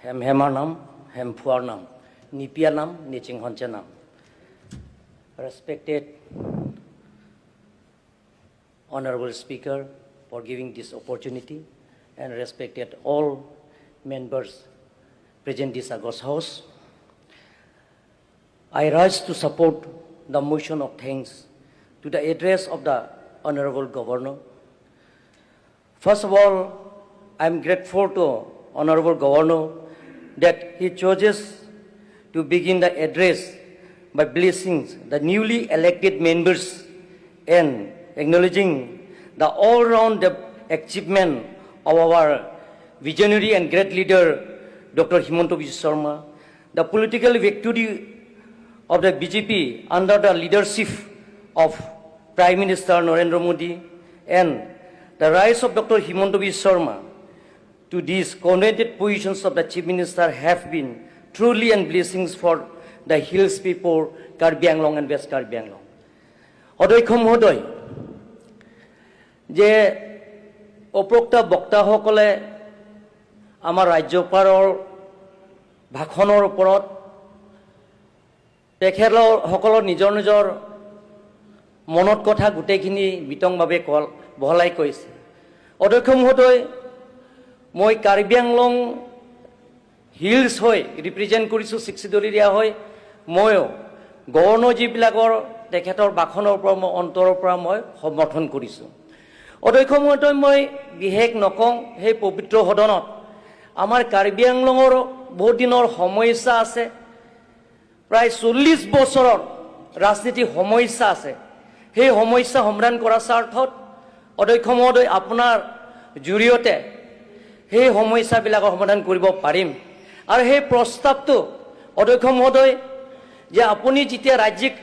hem hemanam, hem puarnam, nipianam, nichinghonchanam. Respected Honorable Speaker for giving this opportunity, and respected all members present this August House. I rise to support the motion of thanks to the address of the Honorable Governor. First of all, I am grateful to Honorable Governor that he chooses to begin the address by blessing the newly elected members and acknowledging the all-round achievement of our visionary and great leader, Dr. Himanta Biswa Sharma, the political victory of the BJP under the leadership of Prime Minister Narendra Modi, and the rise of Dr. Himanta Biswa Sharma to these coveted positions of the Chief Minister have been truly and blessings for the hills people, Karbi Anglong and West Karbi Anglong. অধ্যক্ষ মহোদয়, যে উপৰোক্ত বক্তাসকলে আমাৰ ৰাজ্যপালৰ ভাষণৰ ওপৰত তেখেতসকলৰ নিজৰ নিজৰ মনত কথা গোটেইখিনি বিতংভাৱে বহলাই কৈছে। অধ্যক্ষ মহোদয়, মই কাৰ্বি আংলং হিলছ হৈ ৰিপ্ৰেজেণ্ট কৰিছোঁ, চিক্সিদলীয়া হৈ ময়ো গৱৰ্ণৰ যিবিলাকৰ তেখেতৰ ভাষণৰ পৰা মই অন্তৰৰ পৰা মই সমৰ্থন কৰিছোঁ। অধ্যক্ষ মহোদয়, মই বিশেষ নকওঁ, সেই পবিত্ৰ সদনত আমাৰ কাৰ্বি আংলঙৰ বহুত দিনৰ সমস্যা আছে, প্ৰায় 40 বছৰৰ ৰাজনীতিৰ সমস্যা আছে। সেই সমস্যা সমাধান কৰাৰ স্বাৰ্থত অধ্যক্ষ মহোদয় আপোনাৰ জৰিয়তে সেই সমস্যাবিলাকৰ সমাধান কৰিব পাৰিম। আৰু সেই প্ৰস্তাৱটো অধ্যক্ষ মহোদয়, যে আপুনি যেতিয়া ৰাজ্যিক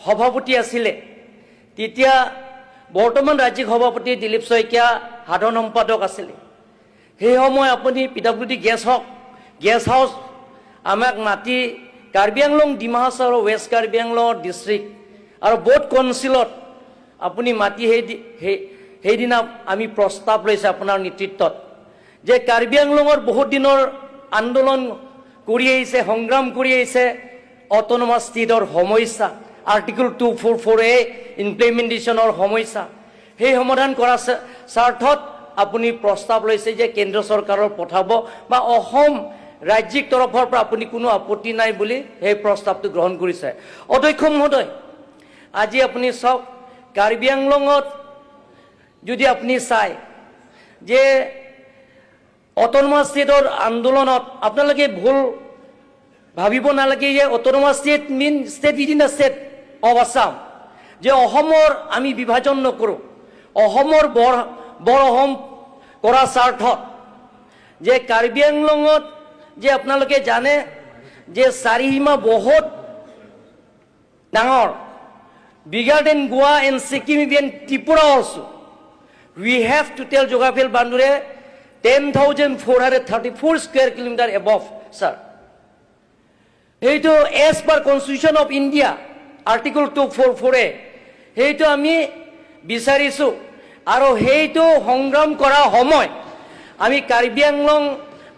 সভাপতি আছিলে, তেতিয়া বৰ্তমান ৰাজ্যিক সভাপতি দিলীপ শইকীয়া সাধাৰণ সম্পাদক আছিলে। সেই সময় আপুনি PWD গেছ হাউচ আমাক মাতি কাৰ্বি আংলং, ডিমা হাছাও আৰু ৱেষ্ট কাৰ্বি আংলং ডিষ্ট্ৰিক্ট আৰু বোৰ্ড কাউন্সিলত আপুনি মাতি সেইদিনা আমি প্ৰস্তাৱ লৈছে আপোনাৰ নেতৃত্বত, যে কাৰ্বি আংলঙৰ বহুত দিনৰ আন্দোলন কৰি আহিছে, সংগ্ৰাম কৰি আহিছে, অট'নমাছ ষ্টেটৰ সমস্যা, আৰ্টিকল 244A ইমপ্লিমেণ্টেশ্যনৰ সমস্যা, সেই সমাধান কৰাৰ স্বাৰ্থত আপুনি প্ৰস্তাৱ লৈছে যে কেন্দ্ৰ চৰকাৰৰ পঠাব বা অসম ৰাজ্যিক তৰফৰ পৰা আপুনি কোনো আপত্তি নাই বুলি সেই প্ৰস্তাৱটো গ্ৰহণ কৰিছে। অধ্যক্ষ মহোদয়, আজি আপুনি চাওক, কাৰ্বি আংলঙত যদি আপুনি চায় যে অট'নমাছ ষ্টেটৰ আন্দোলনত আপোনালোকে ভুল ভাবিব নালাগে যে autonomous state mean state within the state of Assam, যে অসমৰ আমি বিভাজন নকৰোঁ। অসমৰ বৰ অসম কৰাৰ স্বাৰ্থত যে কাৰ্বি আংলঙত যে আপোনালোকে জানে যে চাৰিসীমা বহুত ডাঙৰ, bigger than Goa and Sikkim, even Tripura also. We have total geographical boundary 10,434 square kilometer above, sir. এইটো as per Constitution of India, Article 244A, সেইটো আমি বিচাৰিছোঁ। আৰু সেইটো সংগ্ৰাম কৰাৰ সময় আমি কাৰ্বি আংলং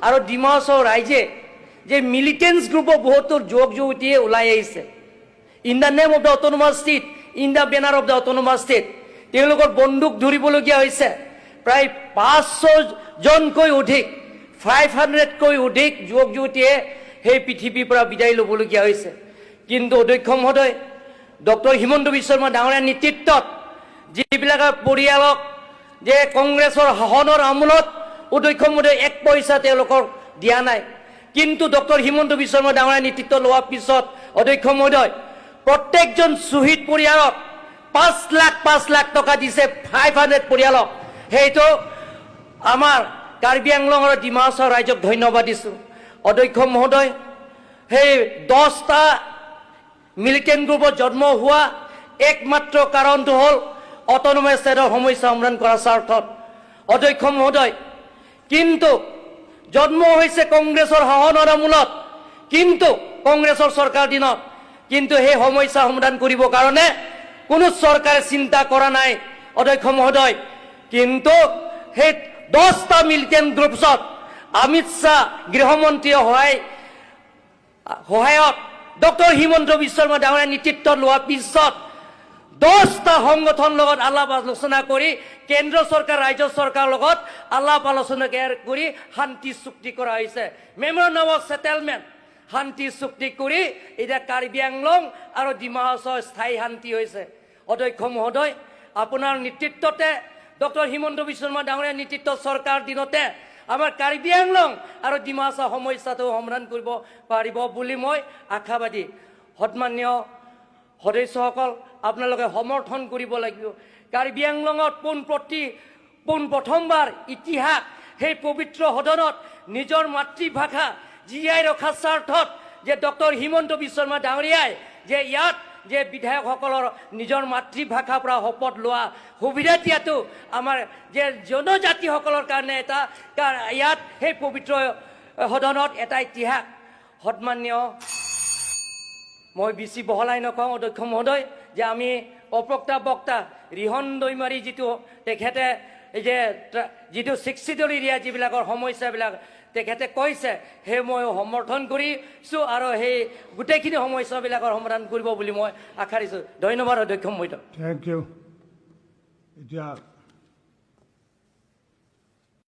আৰু ডিমা হাছাও ৰাইজে যে মিলিটেন্স গ্ৰুপৰ বহুতো যুৱক যুৱতীয়ে ওলাই আহিছে, in the name of the autonomous state, in the banner of the autonomous state, তেওঁলোকৰ বন্দুক ধৰিবলগীয়া হৈছে। প্ৰায় 500জনকৈ অধিক, 500কৈ অধিক যুৱক যুৱতীয়ে সেই পৃথিৱীৰ পৰা বিদায় ল'বলগীয়া হৈছে। কিন্তু অধ্যক্ষ মহোদয়, ডক্টৰ হিমন্ত বিশ্ব শৰ্মা ডাঙৰীয়াৰ নেতৃত্বত যিবিলাকৰ পৰিয়ালক যে কংগ্ৰেছৰ শাসনৰ আমোলত অধ্যক্ষ মহোদয় 1 পইচা তেওঁলোকক দিয়া নাই, কিন্তু ডক্টৰ হিমন্ত বিশ্ব শৰ্মা ডাঙৰীয়াৰ নেতৃত্ব লোৱাৰ পিছত অধ্যক্ষ মহোদয় প্ৰত্যেকজন শ্বহীদ পৰিয়ালক 5 লাখ টকা দিছে, 500 পৰিয়ালক। সেইটো আমাৰ কাৰ্বি আংলং আৰু ডিমা হাছাও ৰাইজক ধন্যবাদ দিছোঁ। অধ্যক্ষ মহোদয়, সেই 10টা মিলিটেণ্ট গ্ৰুপত জন্ম হোৱা একমাত্ৰ কাৰণটো হ'ল অট'নমাছ ষ্টেটৰ সমস্যা সমাধান কৰাৰ স্বাৰ্থত। অধ্যক্ষ মহোদয়, কিন্তু জন্ম হৈছে কংগ্ৰেছৰ শাসনৰ আমোলত, কিন্তু কংগ্ৰেছৰ চৰকাৰ দিনত, কিন্তু সেই সমস্যা সমাধান কৰিবৰ কাৰণে কোনো চৰকাৰে চিন্তা কৰা নাই অধ্যক্ষ মহোদয়। কিন্তু সেই 10টা মিলিটেণ্ট গ্ৰুপছত অমিত শ্বাহ গৃহমন্ত্ৰীয়ে সহায়ত ডক্টৰ হিমন্ত বিশ্ব শৰ্মা ডাঙৰীয়াৰ নেতৃত্বত লোৱাৰ পিছত 10টা সংগঠন লগত আলাপ আলোচনা কৰি কেন্দ্ৰ চৰকাৰ ৰাজ্য চৰকাৰৰ লগত আলাপ আলোচনা কৰি শান্তি চুক্তি কৰা হৈছে মেমৰেণ্ডাম অফ সেটেলমেণ্ট শান্তি চুক্তি কৰি এতিয়া কাৰ্বি আংলং আৰু ডিমা হাছাওৰ স্থায়ী শান্তি হৈছে অধ্যক্ষ মহোদয় আপোনাৰ নেতৃত্বতে ডক্টৰ হিমন্ত বিশ্ব শৰ্মা ডাঙৰীয়াৰ নেতৃত্বত চৰকাৰ দিনতে আমাৰ কাৰ্বি আংলং আৰু ডিমা হাছাওৰ সমস্যাটো সমাধান কৰিব পাৰিব বুলি মই আশাবাদী সন্মান্য সদস্যসকল আপোনালোকে সমৰ্থন কৰিব লাগিব কাৰ্বি আংলঙত প্ৰথমবাৰ ইতিহাস সেই পবিত্ৰ সদনত নিজৰ মাতৃভাষা জীয়াই ৰখাৰ স্বাৰ্থত যে ডক্টৰ হিমন্ত বিশ্ব শৰ্মা ডাঙৰীয়াই যে ইয়াত যে বিধায়কসকলৰ নিজৰ মাতৃভাষাৰ পৰা শপত লোৱা সুবিধা দিয়াটো আমাৰ যে জনজাতিসকলৰ কাৰণে এটা ইয়াত সেই পবিত্ৰ সদনত এটা ইতিহাস সন্মান্য মই বেছি বহলাই নকওঁ অধ্যক্ষ মহোদয় যে আমি অপ্ৰক্তা বক্তা ৰিহন দৈমাৰী যিটো তেখেতে যে যিটো 62 এৰিয়া যিবিলাকৰ সমস্যাবিলাক তেখেতে কৈছে সেই মই সমৰ্থন কৰিছোঁ আৰু সেই গোটেইখিনি সমস্যাবিলাকৰ সমাধান কৰিব বুলি মই আশা দিছোঁ ধন্যবাদ অধ্যক্ষ মহোদয় থেংক ইউ এতিয়া